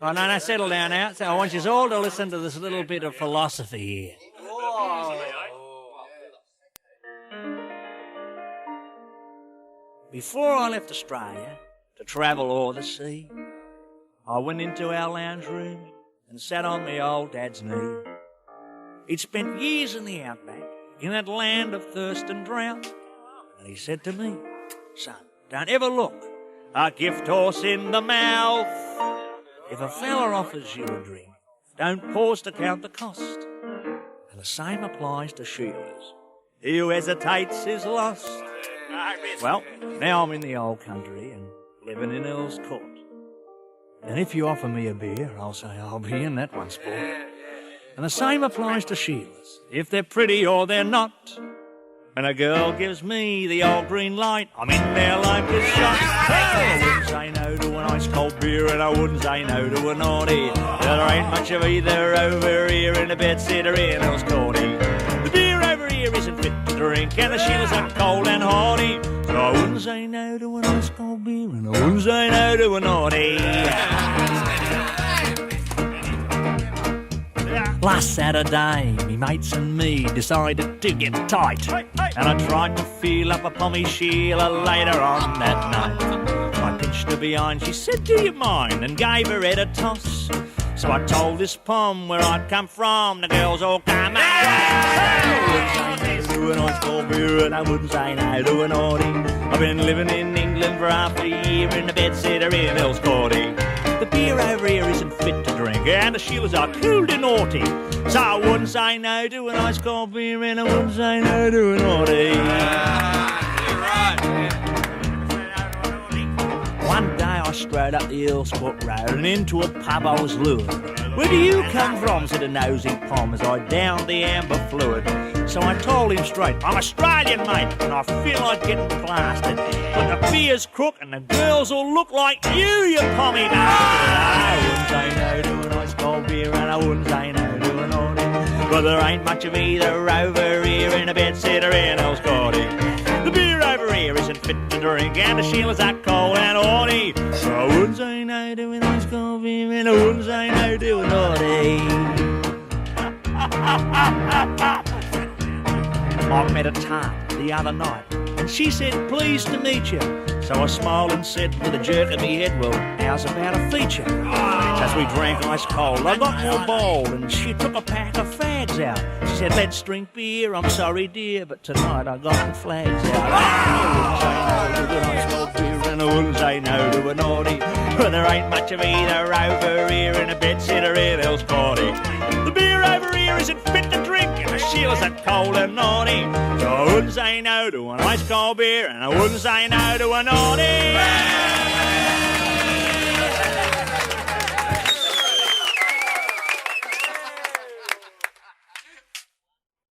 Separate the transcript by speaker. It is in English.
Speaker 1: Oh, no, settle down now. So I want you all to listen to this little bit of philosophy here. Before I left Australia to travel o'er the sea, I went into our lounge room and sat on me old dad's knee. He'd spent years in the outback, in that land of thirst and drought, and he said to me, son, don't ever look a gift horse in the mouth. If a fella offers you a drink, don't pause to count the cost. And the same applies to Sheila's. He who hesitates is lost. Well, now I'm in the old country and living in Earls Court. And if you offer me a beer, I'll say I'll be in that one, sport. And the same applies to Sheila's, if they're pretty or they're not. When a girl gives me the old green light, I'm in there like a shot. I wouldn't say no to an ice cold beer, and I wouldn't say no to a naughty. There ain't much of either over here in the bedsitter in Earls Courty. The beer over here isn't fit to drink, and the Sheilas are cold and haughty. So I wouldn't say no to an ice cold beer, and I wouldn't say no to a naughty. Last Saturday, me mates and me decided to get tight, and I tried to feel up upon me Sheila later on that night. I pinched her behind, she said, do you mind, and gave her head a toss. So I told this pom where I'd come from, the girls all come out. I wouldn't say no to an ice cold beer, and I wouldn't say no to a naughty. I've been living in England for half a year in the bedsitter in Earls Courty. The beer over here isn't fit to drink, and the Sheilas are cool and naughty. So I wouldn't say no to an ice cold beer, and I wouldn't say no to a naughty. One day I strode up the Earls Court Road and into a pub I was lured. Where do you come from? Said a nosy pom as I downed the amber fluid. So I told him straight, I'm Australian, mate, and I feel like getting plastered. But the beer's crook and the girls all look like you pommy bastard. I wouldn't say no to an ice cold beer, and I wouldn't say no to an naughty. But there ain't much of either over here in a bedsitter in Earls Courty. The beer over here isn't fit to drink, and the Sheilas are cold and haughty. So I wouldn't say no to an ice cold beer, and I wouldn't say no to a naughty. I met a tart the other night, and she said, pleased to meet you. So I smiled and said with a jerk of me head, well, how's about a feature? As we drank ice cold, I got more bold, and she took a pack of fags out. She said, let's drink beer, I'm sorry dear, but tonight I got the flags out. I wouldn't say no to an ice cold beer, and I wouldn't say no to a naughty. But there ain't much of either over here in a bedsitter in Earls Courty. The beer over here isn't fit to drink, and the Sheilas are cold and naughty. So I wouldn't say no to an ice cold beer, and I wouldn't say no to a naughty.